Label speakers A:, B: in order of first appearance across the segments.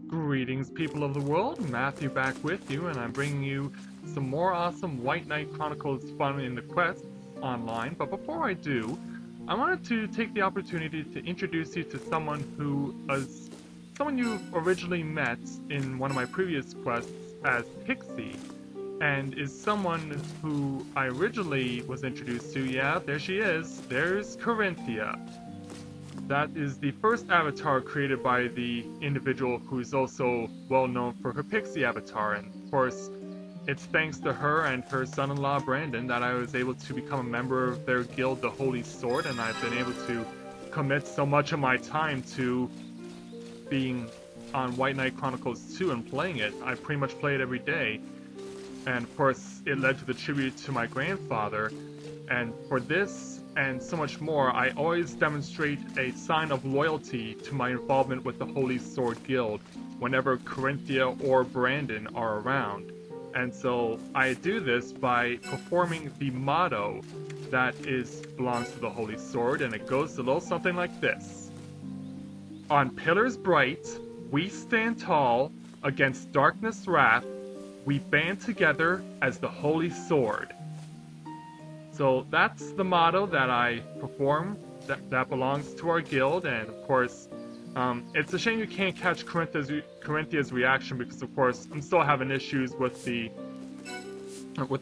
A: Greetings, people of the world. Matthew back with you, and I'm bringing you some more awesome White Knight Chronicles fun in the quests online. But before I do, I wanted to take the opportunity to introduce you to someone who is someone you originally met in one of my previous quests as Pixie, and is someone who I originally was introduced to. Yeah, there she is. There's Carinthia. That is the first avatar created by the individual who's also well known for her Pixie avatar, and of course, it's thanks to her and her son-in-law Brandon that I was able to become a member of their guild, the Holy Sword, and I've been able to commit so much of my time to being on White Knight Chronicles II and playing it. I pretty much play it every day, and of course, it led to the tribute to my grandfather, and for this and so much more, I always demonstrate a sign of loyalty to my involvement with the Holy Sword Guild whenever Carinthia or Brandon are around. And so I do this by performing the motto that belongs to the Holy Sword, and it goes a little something like this. On pillars bright, we stand tall, against darkness' wrath, we band together as the Holy Sword. So that's the motto that I perform, that belongs to our guild, and of course, it's a shame you can't catch Carinthia's reaction because, of course, I'm still having issues with the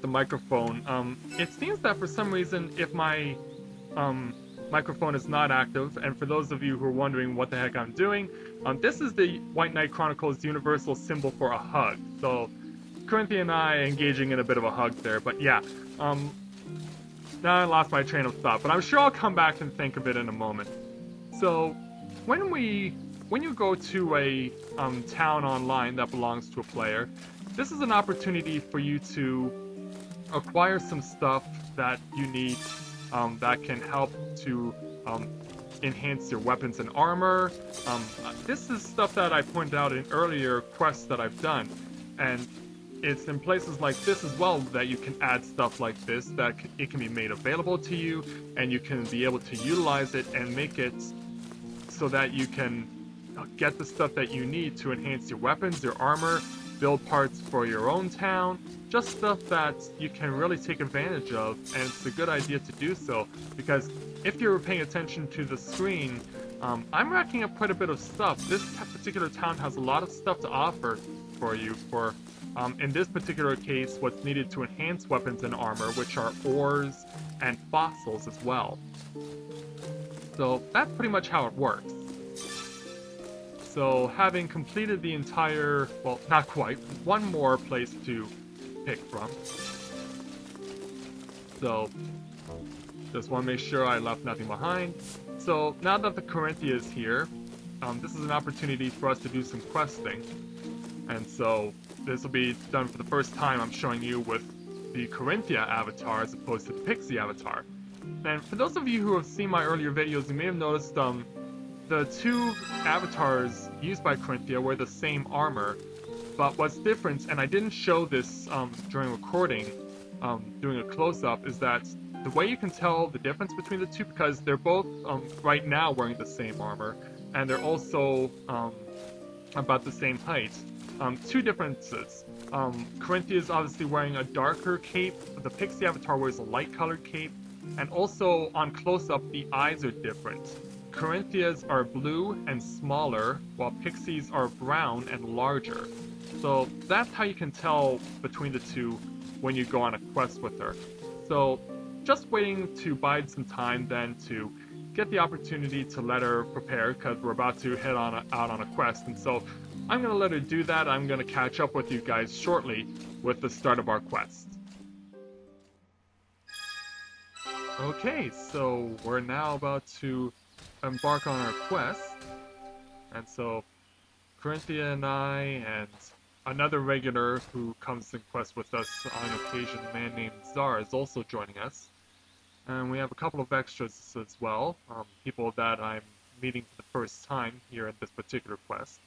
A: microphone. It seems that for some reason, if my microphone is not active, and for those of you who are wondering what the heck I'm doing, this is the White Knight Chronicles universal symbol for a hug. So Carinthia and I are engaging in a bit of a hug there, but yeah. Now I lost my train of thought, but I'm sure I'll come back and think of it in a moment. So, when you go to a town online that belongs to a player, this is an opportunity for you to acquire some stuff that you need that can help to enhance your weapons and armor. This is stuff that I pointed out in earlier quests that I've done, and it's in places like this as well that you can add stuff like this, that it can be made available to you, and you can be able to utilize it and make it so that you can get the stuff that you need to enhance your weapons, your armor, build parts for your own town, just stuff that you can really take advantage of, and it's a good idea to do so, because if you're paying attention to the screen, I'm racking up quite a bit of stuff. This particular town has a lot of stuff to offer for you for in this particular case, what's needed to enhance weapons and armor, which are ores and fossils as well. So that's pretty much how it works. So having completed the entire, well, not quite, one more place to pick from. So just want to make sure I left nothing behind. So now that the Carinthia is here, this is an opportunity for us to do some questing. And so this will be done for the first time I'm showing you with the Carinthia avatar as opposed to the Pixie avatar. And for those of you who have seen my earlier videos, you may have noticed the two avatars used by Carinthia wear the same armor. But what's different, and I didn't show this during recording, doing a close-up, is that the way you can tell the difference between the two, because they're both right now wearing the same armor, and they're also about the same height. Two differences. Carinthia is obviously wearing a darker cape, the Pixie avatar wears a light-colored cape, and also on close-up the eyes are different. Carinthia's are blue and smaller, while Pixie's are brown and larger. So that's how you can tell between the two when you go on a quest with her. So just waiting to bide some time then to get the opportunity to let her prepare, because we're about to head out on a quest, and so I'm going to let her do that. I'm going to catch up with you guys shortly with the start of our quest. Okay, so we're now about to embark on our quest, and so Carinthia and I and another regular who comes to quest with us on occasion, a man named Zara, is also joining us. And we have a couple of extras as well, people that I'm meeting for the first time here at this particular quest.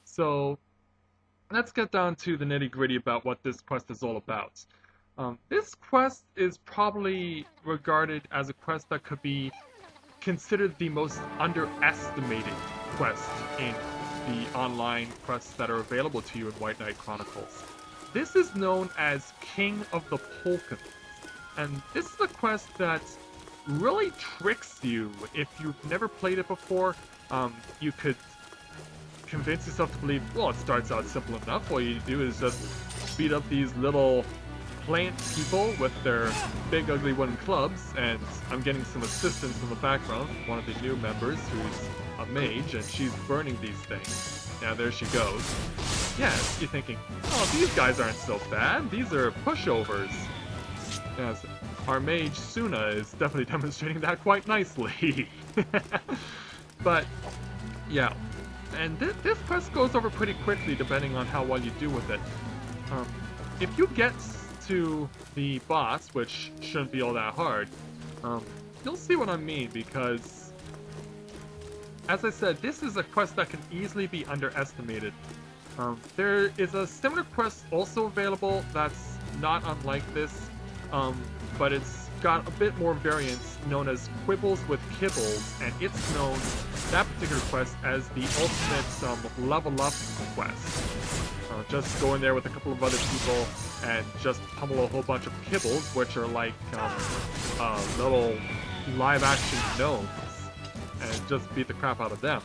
A: So let's get down to the nitty-gritty about what this quest is all about. This quest is probably regarded as a quest that could be considered the most underestimated quest in the online quests that are available to you in White Knight Chronicles. This is known as King of the Polkans, and this is a quest that really tricks you. If you've never played it before, you could convince yourself to believe, well, it starts out simple enough. All you do is just beat up these little plant people with their big ugly wooden clubs, and I'm getting some assistance in the background, one of the new members who's a mage, and she's burning these things. Yeah, there she goes. Yes, you're thinking, oh, these guys aren't so bad, these are pushovers. Yes, our mage Suna is definitely demonstrating that quite nicely. But, yeah, and this quest goes over pretty quickly depending on how well you do with it. If you get to the boss, which shouldn't be all that hard, you'll see what I mean, because, as I said, this is a quest that can easily be underestimated. There is a similar quest also available that's not unlike this, but it's got a bit more variance, known as Quibbles with Kibbles, and it's known, that particular quest, as the ultimate level up quest. Just go in there with a couple of other people and just pummel a whole bunch of kibbles, which are like little live-action gnomes, and just beat the crap out of them.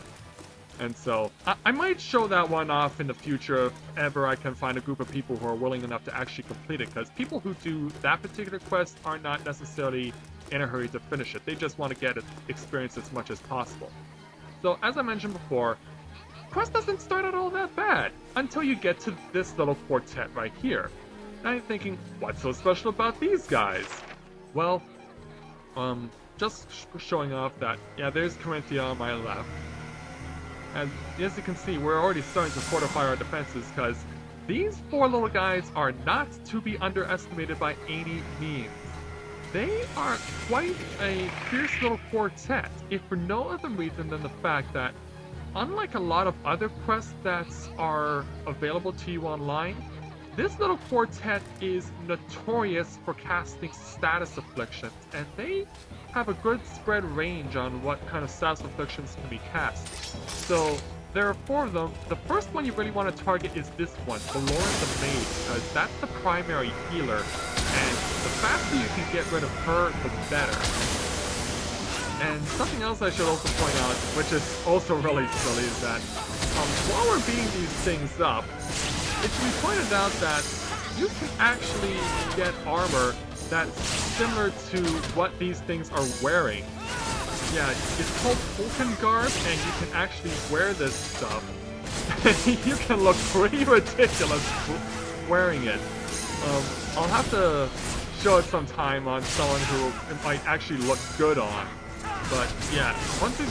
A: And so, I might show that one off in the future if ever I can find a group of people who are willing enough to actually complete it, because people who do that particular quest are not necessarily in a hurry to finish it. They just want to get experience as much as possible. So, as I mentioned before, quest doesn't start out all that bad until you get to this little quartet right here. And I'm thinking, what's so special about these guys? Well, just showing off that, yeah, there's Carinthia on my left. And as you can see, we're already starting to fortify our defenses, because these four little guys are not to be underestimated by any means. They are quite a fierce little quartet, if for no other reason than the fact that, unlike a lot of other quests that are available to you online, this little quartet is notorious for casting status afflictions, and they have a good spread range on what kind of status afflictions can be cast. So there are four of them. The first one you really want to target is this one, Valorant the Mage, because that's the primary healer, and the faster you can get rid of her, the better. And something else I should also point out, which is also really silly, is that while we're beating these things up, it should be pointed out that you can actually get armor that's similar to what these things are wearing. Yeah, it's called Polkan garb, and you can actually wear this stuff. You can look pretty ridiculous wearing it. I'll have to show it sometime on someone who it might actually look good on. But yeah, once you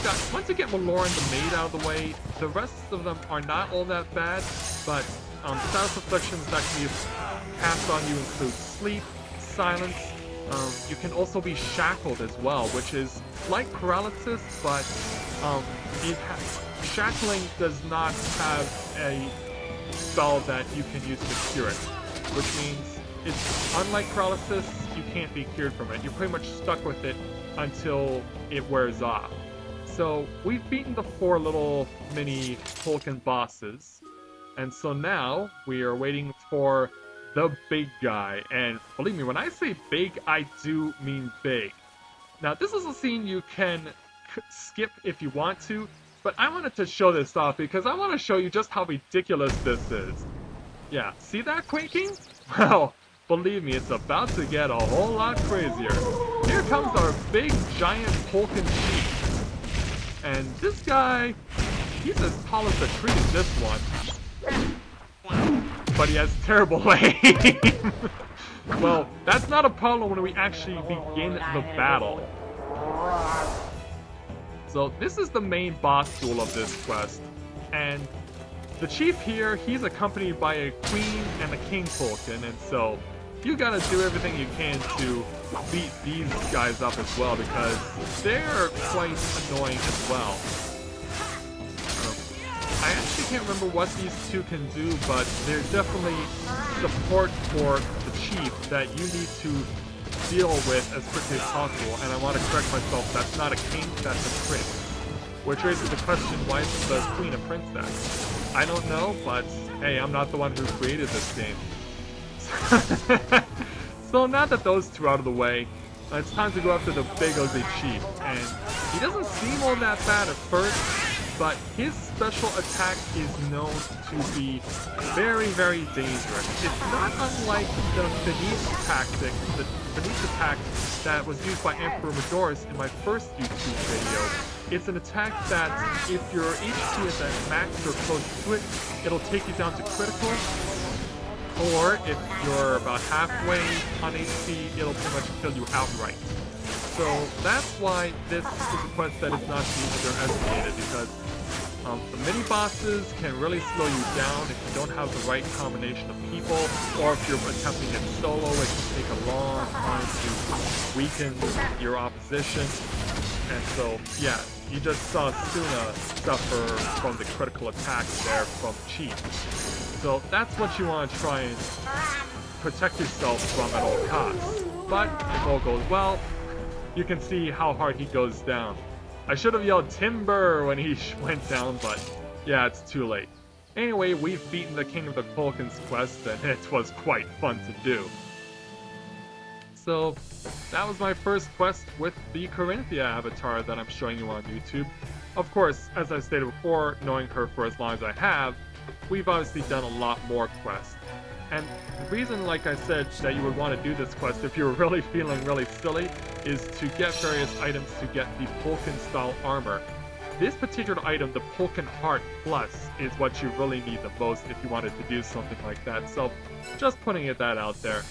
A: get Valorant the Maid out of the way, the rest of them are not all that bad, but status afflictions that can be cast on you include Sleep, Silence. You can also be shackled as well, which is like paralysis, but shackling does not have a spell that you can use to cure it, which means it's unlike paralysis, you can't be cured from it. You're pretty much stuck with it until it wears off. So we've beaten the four little mini Polkan bosses, and so now we are waiting for the big guy. And believe me, when I say big, I do mean big. Now this is a scene you can skip if you want to, but I wanted to show this off because I want to show you just how ridiculous this is. Yeah, see that quaking? Well, believe me, it's about to get a whole lot crazier. Here comes our big, giant Polkan chief. And this guy, he's as tall as the tree as this one. But he has terrible aim. Well, that's not a problem when we actually begin the battle. So this is the main boss duel of this quest. And the chief here, he's accompanied by a queen and a king Polkan, and so you gotta do everything you can to beat these guys up as well, because they're quite annoying as well. I actually can't remember what these two can do, but they're definitely support for the chief that you need to deal with as quickly as possible. And I want to correct myself, that's not a king, that's a prince.
B: which raises the question, why is the queen a princess? I don't know, but hey, I'm not the one who created this game. So now that those two are out of the way, it's time to go after the big ugly chief, and he doesn't seem all that bad at first, but his special attack is known to be very, very dangerous. It's not unlike the Finesse tactic, the Finesse attack that was used by Emperor Majoris in my first YouTube video. It's an attack that, if your HP is at max or close to it, it'll take you down to critical, or if you're about halfway on HP, it'll pretty much kill you outright. So that's why this is a quest that is not to be underestimated, because the mini-bosses can really slow you down if you don't have the right combination of people, or if you're attempting it solo, it can take a long time to weaken your opposition. And so, yeah, you just saw Suna suffer from the critical attack there from Chief. So that's what you want to try and protect yourself from at all costs. But if all goes well, you can see how hard he goes down. I should have yelled timber when he went down, but yeah, it's too late. Anyway, we've beaten the King of the Polkans quest, and it was quite fun to do. So that was my first quest with the Carinthia avatar that I'm showing you on YouTube. Of course, as I stated before, knowing her for as long as I have, we've obviously done a lot more quests. And the reason, like I said, that you would want to do this quest if you're really feeling really silly is to get various items to get the Polkan style armor. This particular item, the Polkan Heart Plus, is what you really need the most if you wanted to do something like that. So just putting that out there.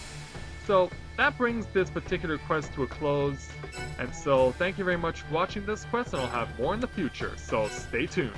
B: So that brings this particular quest to a close. And so thank you very much for watching this quest, and I'll have more in the future. So stay tuned.